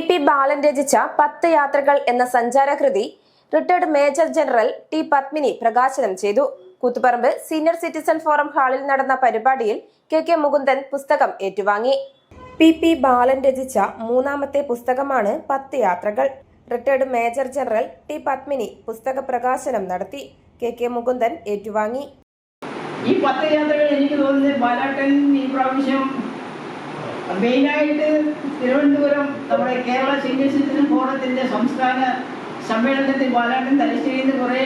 P ബാലൻ രചിച്ച 10 യാത്രകൾ എന്ന സഞ്ചാരകൃതി retired major general T Padmini പ്രകാശനം ചെയ്തു. കൂത്തുപറമ്പ് സീനിയർ സിറ്റിസൺ ഫോറം ഹാളിൽ നടന്ന പരിപാടിയിൽ കെ മുകുന്ദൻ പുസ്തകം ഏറ്റുവാങ്ങി. പി ബാലൻ രചിച്ച മൂന്നാമത്തെ പുസ്തകമാണ് 10 യാത്രകൾ. Retired major general T Padmini പുസ്തക പ്രകാശനം നടത്തി. കെ മുകുന്ദൻ ഏറ്റുവാങ്ങി. ഈ 10 യാത്രകൾ എനിക്ക് തോന്നുന്നത് ബാലാട്ടൻ ഈ പ്രാവശ്യം മെയിനായിട്ട് തിരുവനന്തപുരം നമ്മുടെ കേരള സീനിയർ സിറ്റിസൺ ഫോറത്തിൻ്റെ സംസ്ഥാന സമ്മേളനത്തിൽ ബാലാട്ടൻ തലശ്ശേരിയിൽ നിന്ന് കുറേ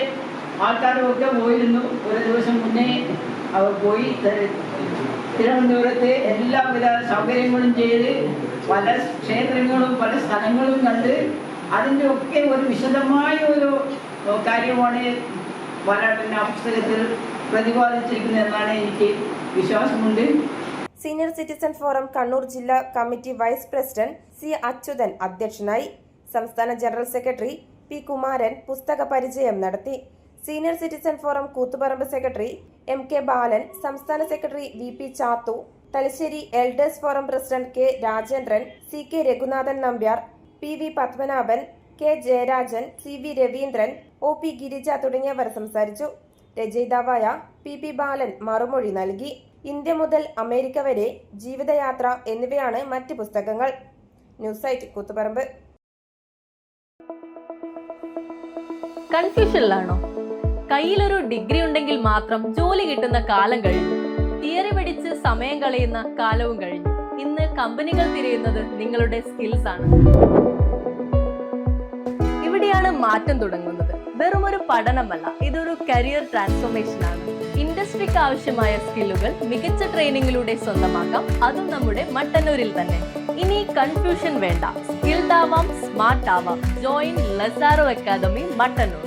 ആൾക്കാരുമൊക്കെ പോയിരുന്നു. ഒരു ദിവസം മുന്നേ അവർ പോയി തിരുവനന്തപുരത്ത് എല്ലാവിധ സൗകര്യങ്ങളും ചെയ്ത് പല ക്ഷേത്രങ്ങളും പല സ്ഥലങ്ങളും കണ്ട് അതിൻ്റെ ഒക്കെ ഒരു വിശദമായ ഒരു കാര്യമാണ് ബാലാട്ടൻ്റെ ആ പുസ്തകത്തിൽ പ്രതിപാദിച്ചിരിക്കുന്നതെന്നാണ് എനിക്ക് വിശ്വാസമുണ്ട്. സീനിയർ സിറ്റിസൺ ഫോറം കണ്ണൂർ ജില്ലാ committee vice president C Achuthan അധ്യക്ഷനായി. സംസ്ഥാന ജനറൽ സെക്രട്ടറി പി കുമാരൻ പുസ്തക പരിചയം നടത്തി. Senior citizen forum Koothuparamba secretary K Balan, സംസ്ഥാന secretary P Chathu, Thalassery elders forum president K Rajendran, K Raghunathan Nambiar, V Padmanabhan, Jayarajan, V Raveendran, P Girija തുടങ്ങിയവർ സംസാരിച്ചു. രചയിതാവായ പി ബാലൻ മറുമൊഴി നൽകി. ഇന്ത്യ മുതൽ അമേരിക്ക വരെ, ജീവിതയാത്ര എന്നിവയാണ് മറ്റ് പുസ്തകങ്ങൾ. News site Koothuparamba. കൺഫ്യൂഷനിലാണോ? കയ്യിലൊരു ഡിഗ്രി ഉണ്ടെങ്കിൽ മാത്രം ജോലി കിട്ടുന്ന കാലം കഴിഞ്ഞു. തിയറി പഠിച്ച് സമയം കളയുന്ന കാലവും കഴിഞ്ഞു. ഇന്ന് കമ്പനികൾ തിരയുന്നത് നിങ്ങളുടെ സ്കിൽസ് ആണ്. ഇവിടെയാണ് മാറ്റം തുടങ്ങുന്നത്. വെറുമൊരു പഠനമല്ല, ഇതൊരു കരിയർ ട്രാൻസ്ഫോർമേഷൻ ആണ്. ഇൻഡസ്ട്രിക്ക് ആവശ്യമായ സ്കില്ലുകൾ മികച്ച ട്രെയിനിങ്ങിലൂടെ സ്വന്തമാക്കാം, അതും നമ്മുടെ മട്ടന്നൂരിൽ തന്നെ. ഇനി കൺഫ്യൂഷൻ വേണ്ട, സ്കിൽഡ് ആവാം, സ്മാർട്ട് ആവാം. Join Lazaro academy Mattannur.